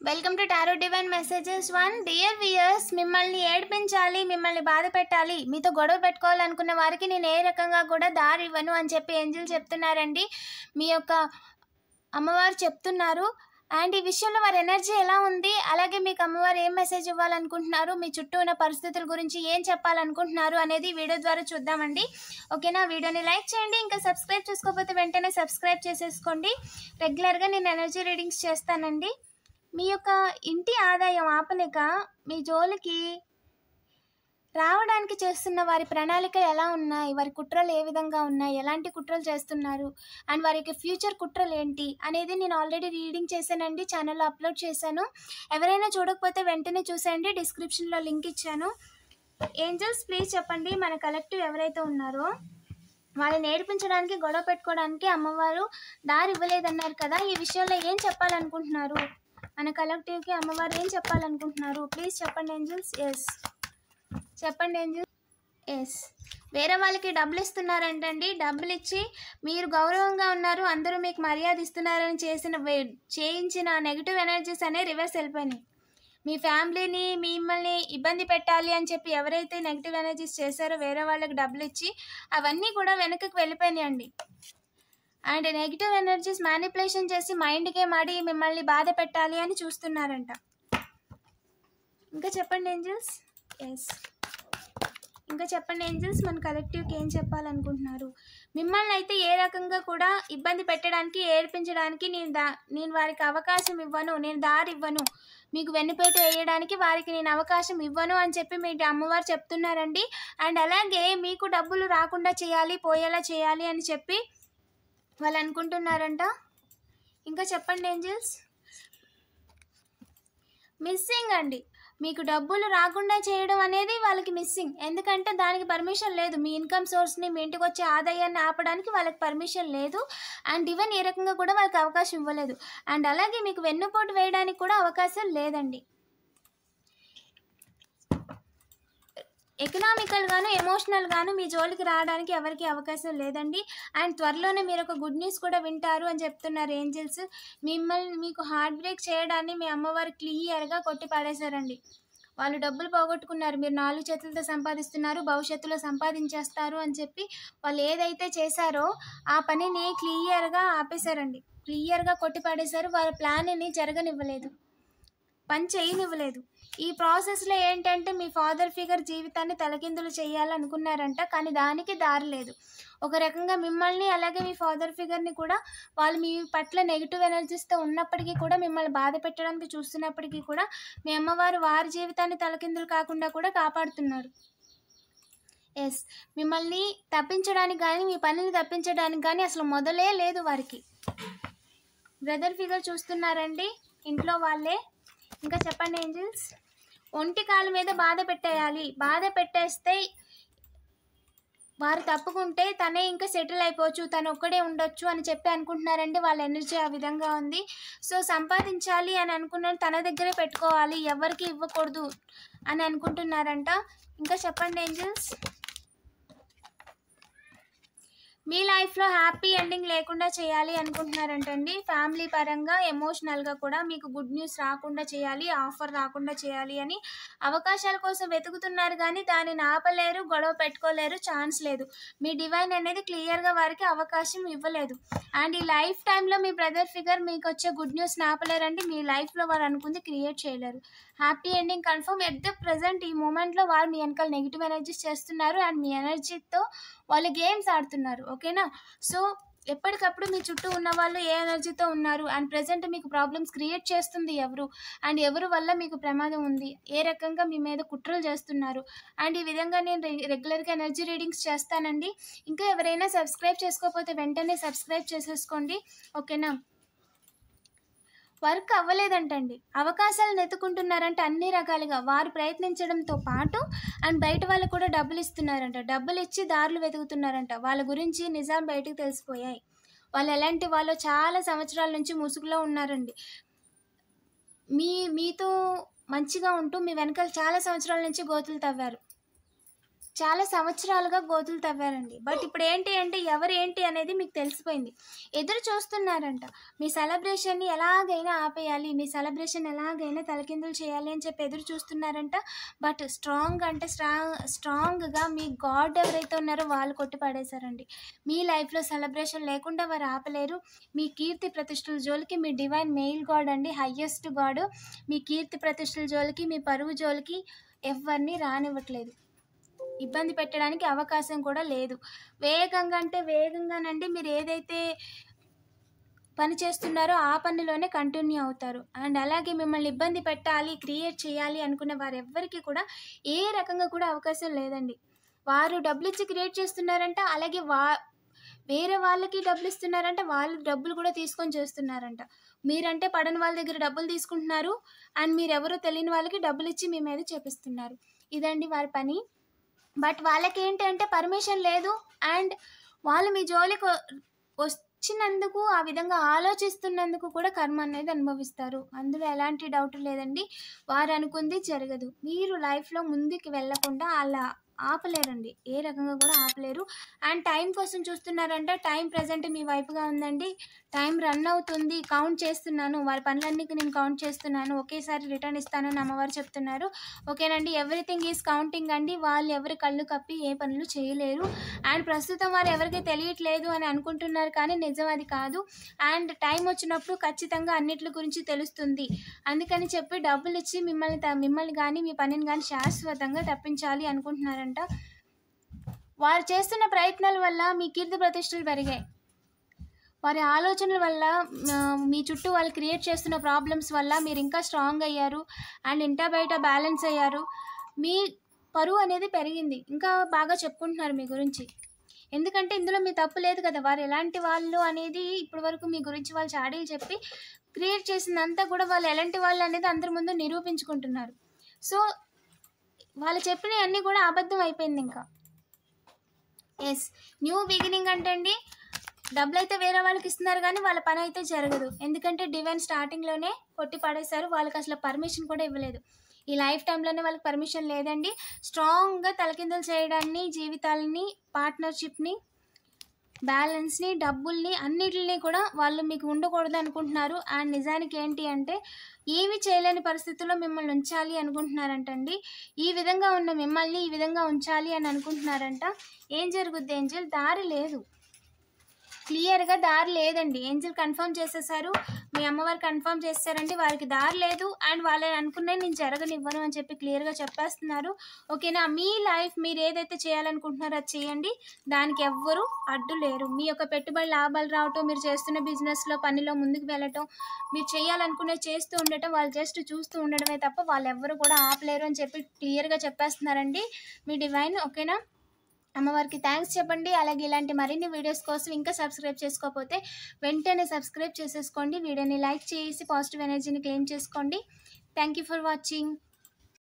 Welcome to tarot divine messages 1. Dear viewers, మిమ్మల్ని ఏడిపించాలి, మిమ్మల్ని బాధ పెట్టాలి, మీతో గొడవ పెట్టుకోవాలనుకున్న వారికి నేను ఏ రకంగా కూడా దారి ఇవ్వను అని చెప్పి ఏంజిల్ చెప్తున్నారండి. మీ యొక్క అమ్మవారు చెప్తున్నారు. అండ్ ఈ విషయంలో వారి ఎనర్జీ ఎలా ఉంది, అలాగే మీకు అమ్మవారు ఏం మెసేజ్ ఇవ్వాలనుకుంటున్నారు, మీ చుట్టూ ఉన్న పరిస్థితుల గురించి ఏం చెప్పాలనుకుంటున్నారు అనేది వీడియో ద్వారా చూద్దామండి. ఓకేనా? వీడియోని లైక్ చేయండి. ఇంకా సబ్స్క్రైబ్ చేసుకోకపోతే వెంటనే సబ్స్క్రైబ్ చేసేసుకోండి. రెగ్యులర్గా నేను ఎనర్జీ రీడింగ్స్ చేస్తానండి. మీ యొక్క ఇంటి ఆదాయం ఆపలేక మీ జోలికి రావడానికి చేస్తున్న వారి ప్రణాళికలు ఎలా ఉన్నాయి, వారి కుట్రలు ఏ విధంగా ఉన్నాయి, ఎలాంటి కుట్రలు చేస్తున్నారు, అండ్ వారి యొక్క ఫ్యూచర్ కుట్రలు ఏంటి అనేది నేను ఆల్రెడీ రీడింగ్ చేశానండి, ఛానల్లో అప్లోడ్ చేశాను. ఎవరైనా చూడకపోతే వెంటనే చూసేయండి, డిస్క్రిప్షన్లో లింక్ ఇచ్చాను. ఏంజల్స్ ప్లీజ్ చెప్పండి, మన కలెక్టివ్ ఎవరైతే ఉన్నారో వాళ్ళని నేర్పించడానికి, గొడవ పెట్టుకోవడానికి అమ్మవారు దారి ఇవ్వలేదన్నారు కదా, ఈ విషయంలో ఏం చెప్పాలనుకుంటున్నారు? మన కలెక్టివ్కి అమ్మవారు ఏం చెప్పాలనుకుంటున్నారు? ప్లీజ్ చెప్పండి ఏంజల్స్. ఎస్ చెప్పండి ఏంజల్స్. ఎస్ వేరే వాళ్ళకి డబ్బులు ఇస్తున్నారంటండి. డబ్బులు ఇచ్చి మీరు గౌరవంగా ఉన్నారు, అందరూ మీకు మర్యాద ఇస్తున్నారని చేయించిన నెగిటివ్ ఎనర్జీస్ అనేవి రివర్స్ వెళ్ళిపోయినాయి. మీ ఫ్యామిలీని, మిమ్మల్ని ఇబ్బంది పెట్టాలి అని చెప్పి ఎవరైతే నెగిటివ్ ఎనర్జీస్ చేశారో వేరే వాళ్ళకి డబ్బులు ఇచ్చి అవన్నీ కూడా వెనక్కి వెళ్ళిపోయినాయండి. అండ్ నెగిటివ్ ఎనర్జీస్ మ్యానిపులేషన్ చేసి మైండ్ గేమ్ ఆడి మిమ్మల్ని బాధ పెట్టాలి అని చూస్తున్నారంట. ఇంకా చెప్పండి ఏంజల్స్. ఎస్ ఇంకా చెప్పండి ఏంజల్స్, మన కలెక్టివ్కి ఏం చెప్పాలనుకుంటున్నారు? మిమ్మల్ని అయితే ఏ రకంగా కూడా ఇబ్బంది పెట్టడానికి, ఏడిపించడానికి నేను వారికి అవకాశం ఇవ్వను, నేను దారి ఇవ్వను, మీకు వెన్నుపేట వేయడానికి వారికి నేను అవకాశం ఇవ్వను అని చెప్పి మీ అమ్మవారు చెప్తున్నారండి. అండ్ అలాగే మీకు డబ్బులు రాకుండా చేయాలి, పోయేలా చేయాలి అని చెప్పి వాళ్ళు అనుకుంటున్నారంట. ఇంకా చెప్పండి ఏంజల్స్. మిస్సింగ్ అండి, మీకు డబ్బులు రాకుండా చేయడం అనేది వాళ్ళకి మిస్సింగ్. ఎందుకంటే దానికి పర్మిషన్ లేదు. మీ ఇన్కమ్ సోర్స్ని, మీ ఇంటికి వచ్చే ఆదాయాన్ని ఆపడానికి వాళ్ళకి పర్మిషన్ లేదు. అండ్ ఈవెన్ ఏ రకంగా కూడా వాళ్ళకి అవకాశం ఇవ్వలేదు. అండ్ అలాగే మీకు వెన్నుపోటు వేయడానికి కూడా అవకాశం లేదండి. ఎకనామికల్ గాను, ఎమోషనల్ గాను మీ జోలికి రావడానికి ఎవరికి అవకాశం లేదండి. అండ్ త్వరలోనే మీరు ఒక గుడ్ న్యూస్ కూడా వింటారు అని చెప్తున్నారు ఏంజల్స్. మీకు హార్ట్ బ్రేక్ చేయడాన్ని మీ అమ్మవారు క్లియర్గా కొట్టి పడేశారండి. వాళ్ళు డబ్బులు పోగొట్టుకున్నారు, మీరు 4 చేతులతో సంపాదిస్తున్నారు, భవిష్యత్తులో సంపాదించేస్తారు అని చెప్పి వాళ్ళు ఏదైతే చేశారో ఆ పనిని క్లియర్గా ఆపేశారండి. క్లియర్గా కొట్టి పడేశారు. వాళ్ళ ప్లాన్ని జరగనివ్వలేదు, పని చేయనివ్వలేదు. ఈ ప్రాసెస్లో ఏంటంటే మీ ఫాదర్ ఫిగర్ జీవితాన్ని తలకిందులు చేయాలనుకున్నారంట, కానీ దానికి దారి లేదు. ఒక రకంగా మిమ్మల్ని, అలాగే మీ ఫాదర్ ఫిగర్ని కూడా వాళ్ళు మీ పట్ల నెగిటివ్ ఎనర్జీస్తో ఉన్నప్పటికీ కూడా, మిమ్మల్ని బాధ పెట్టడానికి చూస్తున్నప్పటికీ కూడా మీ అమ్మవారు వారి జీవితాన్ని తలకిందులు కాకుండా కూడా కాపాడుతున్నారు. ఎస్ మిమ్మల్ని తప్పించడానికి కానీ, మీ పనిని తప్పించడానికి కానీ అసలు మొదలే లేదు వారికి. బ్రదర్ ఫిగర్ చూస్తున్నారండి, ఇంట్లో వాళ్ళే. ఇంకా చెప్పండి ఏంజల్స్. ఒంటి కాలు మీద బాధ పెట్టేయాలి, బాధ పెట్టేస్తే వారు తప్పుకుంటే తనే ఇంకా సెటిల్ అయిపోవచ్చు, తను ఒక్కడే ఉండొచ్చు అని చెప్పి అనుకుంటున్నారండి. వాళ్ళ ఎనర్జీ ఆ విధంగా ఉంది. సో సంపాదించాలి అని అనుకున్న తన దగ్గరే పెట్టుకోవాలి, ఎవరికి ఇవ్వకూడదు అని అనుకుంటున్నారంట. ఇంకా చెప్పండి ఏంజల్స్. మీ లైఫ్లో హ్యాపీ ఎండింగ్ లేకుండా చేయాలి అనుకుంటున్నారంటండి. ఫ్యామిలీ పరంగా, ఎమోషనల్గా కూడా మీకు గుడ్ న్యూస్ రాకుండా చేయాలి, ఆఫర్ రాకుండా చేయాలి అని అవకాశాల కోసం వెతుకుతున్నారు, కానీ దానిని ఆపలేరు, గొడవ పెట్టుకోలేరు, ఛాన్స్ లేదు. మీ డివైన్ అనేది క్లియర్గా వారికి అవకాశం ఇవ్వలేదు. అండ్ ఈ లైఫ్ టైంలో మీ బ్రదర్ ఫిగర్ మీకు వచ్చే గుడ్ న్యూస్ని ఆపలేరండి. మీ లైఫ్లో వారు అనుకుంది క్రియేట్ చేయలేరు. Happy ending confirm. At the present ఈ మూమెంట్లో వారు మీ వెనకాల నెగిటివ్ ఎనర్జీస్ చేస్తున్నారు, అండ్ మీ ఎనర్జీతో వాళ్ళు గేమ్స్ ఆడుతున్నారు. ఓకేనా? సో ఎప్పటికప్పుడు మీ చుట్టూ ఉన్న వాళ్ళు ఏ ఎనర్జీతో ఉన్నారు, అండ్ ప్రజెంట్ మీకు ప్రాబ్లమ్స్ క్రియేట్ చేస్తుంది ఎవరు, అండ్ ఎవరి వల్ల మీకు ప్రమాదం ఉంది, ఏ రకంగా మీ మీద కుట్రలు చేస్తున్నారు, అండ్ ఈ విధంగా నేను రెగ్యులర్గా ఎనర్జీ రీడింగ్స్ చేస్తానండి. ఇంకా ఎవరైనా సబ్స్క్రైబ్ చేసుకోకపోతే వెంటనే సబ్స్క్రైబ్ చేసేసుకోండి. ఓకేనా? వర్క్ అవ్వలేదంటండి, అవకాశాలను ఎత్తుకుంటున్నారంటే అన్ని రకాలుగా వారు ప్రయత్నించడంతో పాటు అండ్ బయట వాళ్ళు కూడా డబ్బులు ఇస్తున్నారంట, డబ్బులు ఇచ్చి దారులు వెతుకుతున్నారంట. వాళ్ళ గురించి నిజాలు బయటకు తెలిసిపోయాయి. వాళ్ళు ఎలాంటి వాళ్ళు చాలా సంవత్సరాల నుంచి ముసుగులో ఉన్నారండి. మీతో మంచిగా ఉంటూ మీ వెనకాల చాలా సంవత్సరాల నుంచి గోతులు తవ్వారు. చాలా సంవత్సరాలుగా గోతులు తవ్వారండి. బట్ ఇప్పుడు ఏంటి అంటే ఎవరు ఏంటి అనేది మీకు తెలిసిపోయింది. ఎదురు చూస్తున్నారంట. మీ సెలబ్రేషన్‌ని ఎలాగైనా ఆపేయాలి. మీ సెలబ్రేషన్ ఎలాగైనా తలకిందులు చేయాలి అని చెప్పి ఎదురు చూస్తున్నారంట. బట్ స్ట్రాంగ్‌గా మీ గాడ్ ఎవరైతే ఉన్నారో వాళ్ళు కొట్టి పడేశారండి. మీ లైఫ్‌లో సెలబ్రేషన్ లేకుండా వారు ఆపలేరు. మీ కీర్తి ప్రతిష్టల జోలికి మీ డివైన్ మెయిల్ గాడ్ అండి, హైయెస్ట్ గాడ్. మీ కీర్తి ప్రతిష్టల జోలికి, మీ పరువు జోలికి ఎవరిని రానివ్వట్లేదు. ఇబ్బంది పెట్టడానికి అవకాశం కూడా లేదు. వేగంగా అంటే వేగంగానండి మీరు ఏదైతే పని చేస్తున్నారో ఆ పనిలోనే కంటిన్యూ అవుతారు. అండ్ అలాగే మిమ్మల్ని ఇబ్బంది పెట్టాలి, క్రియేట్ చేయాలి అనుకున్న వారెవ్వరికీ కూడా ఏ రకంగా కూడా అవకాశం లేదండి. వారు డబ్బులిచ్చి క్రియేట్ చేస్తున్నారంట. అలాగే వేరే వాళ్ళకి డబ్బులు ఇస్తున్నారంట. వాళ్ళు డబ్బులు కూడా తీసుకొని చేస్తున్నారంట. మీరంటే పడని వాళ్ళ దగ్గర డబ్బులు తీసుకుంటున్నారు. అండ్ మీరెవరో తెలియని వాళ్ళకి డబ్బులిచ్చి మీ మీద చేపిస్తున్నారు. ఇదండి వారి పని. బట్ వాళ్ళకేంటంటే పర్మిషన్ లేదు. అండ్ వాళ్ళు మీ జోలికి వచ్చినందుకు, ఆ విధంగా ఆలోచిస్తున్నందుకు కూడా కర్మ అనేది అనుభవిస్తారు. అందులో ఎలాంటి డౌట్ లేదండి. వారు అనుకుంది జరగదు. మీరు లైఫ్లో ముందుకు వెళ్ళకుండా అలా ఆపలేరండి. ఏ రకంగా కూడా ఆపలేరు. అండ్ టైం కోసం చూస్తున్నారంటే టైం ప్రజెంట్ మీ వైపుగా ఉందండి. టైం రన్ అవుతుంది. కౌంట్ చేస్తున్నాను. వారి పనులన్నీ నేను కౌంట్ చేస్తున్నాను. ఒకేసారి రిటర్న్ ఇస్తానని అమ్మవారు చెప్తున్నారు. ఓకేనండి. ఎవ్రీథింగ్ ఈజ్ కౌంటింగ్ అండి. వాళ్ళు ఎవరి కళ్ళు కప్పి ఏ పనులు చేయలేరు. అండ్ ప్రస్తుతం వారు ఎవరికి తెలియట్లేదు అని అనుకుంటున్నారు, కానీ నిజం అది కాదు. అండ్ టైం వచ్చినప్పుడు ఖచ్చితంగా అన్నిటి గురించి తెలుస్తుంది. అందుకని చెప్పి డబ్బులు ఇచ్చి మిమ్మల్ని కానీ మీ పనిని కానీ శాశ్వతంగా తప్పించాలి అనుకుంటున్నారంట. వారు చేస్తున్న ప్రయత్నాల వల్ల మీ కీర్తి ప్రతిష్టలు పెరిగాయి. వారి ఆలోచనల వల్ల మీ చుట్టూ వాళ్ళు క్రియేట్ చేస్తున్న ప్రాబ్లమ్స్ వల్ల మీరు ఇంకా స్ట్రాంగ్ అయ్యారు. అండ్ ఇంటా బయట బ్యాలెన్స్ అయ్యారు. మీ పరువు అనేది పెరిగింది. ఇంకా బాగా చెప్పుకుంటున్నారు మీ గురించి. ఎందుకంటే ఇందులో మీ తప్పు లేదు కదా. వారు ఎలాంటి వాళ్ళు అనేది ఇప్పటి వరకు మీ గురించి వాళ్ళు చాడీలు చెప్పి క్రియేట్ చేసిందంతా కూడా వాళ్ళు ఎలాంటి వాళ్ళు అనేది అందరి ముందు నిరూపించుకుంటున్నారు. సో వాళ్ళు చెప్పినవన్నీ కూడా అబద్ధం అయిపోయింది. ఇంకా న్యూ బిగినింగ్ అంటే అండి, డబ్బులు అయితే వేరే వాళ్ళకి ఇస్తున్నారు కానీ వాళ్ళ పని అయితే జరగదు. ఎందుకంటే డివైన్ స్టార్టింగ్లోనే కొట్టి పడేశారు. వాళ్ళకి అసలు పర్మిషన్ కూడా ఇవ్వలేదు. ఈ లైఫ్ టైంలోనే వాళ్ళకి పర్మిషన్ లేదండి. స్ట్రాంగ్గా తలకిందులు చేయడాన్ని, జీవితాలని, పార్ట్నర్షిప్ని, బ్యాలెన్స్ని, డబ్బుల్ని అన్నిటిని కూడా వాళ్ళు మీకు ఉండకూడదు అనుకుంటున్నారు. అండ్ నిజానికి ఏంటి అంటే ఏమీ చేయలేని పరిస్థితుల్లో మిమ్మల్ని ఉంచాలి అనుకుంటున్నారంటండి. ఈ విధంగా ఉన్న మిమ్మల్ని ఈ విధంగా ఉంచాలి అని అనుకుంటున్నారంట. ఏం జరుగుద్ది ఏంజెల్? దారి లేదు. క్లియర్గా దారి లేదండి. ఏంజెల్ కన్ఫర్మ్ చేసేసారు. మీ అమ్మవారు కన్ఫర్మ్ చేస్తారండి. వారికి దారి లేదు. అండ్ వాళ్ళు అనుకున్నది నేను జరగనివ్వను అని చెప్పి క్లియర్గా చెప్పేస్తున్నారు. ఓకేనా? మీ లైఫ్ మీరు ఏదైతే చేయాలనుకుంటున్నారో అది చేయండి. దానికి ఎవ్వరూ అడ్డు లేరు. మీ యొక్క పెట్టుబడి లాభాలు రావటం, మీరు చేస్తున్న బిజినెస్లో పనిలో ముందుకు వెళ్ళటం, మీరు చేయాలనుకునేది చేస్తూ ఉండటం, వాళ్ళు జస్ట్ చూస్తూ ఉండడమే తప్ప వాళ్ళు ఎవ్వరు కూడా ఆపలేరు అని చెప్పి క్లియర్గా చెప్పేస్తున్నారండి మీ డివైన్. ఓకేనా? అమ్మవారికి థ్యాంక్స్ చెప్పండి. అలాగే ఇలాంటి మరిన్ని వీడియోస్ కోసం ఇంకా సబ్స్క్రైబ్ చేసుకోకపోతే వెంటనే సబ్స్క్రైబ్ చేసేసుకోండి. వీడియోని లైక్ చేసి పాజిటివ్ ఎనర్జీని క్లెయిమ్ చేసుకోండి. Thank you for watching.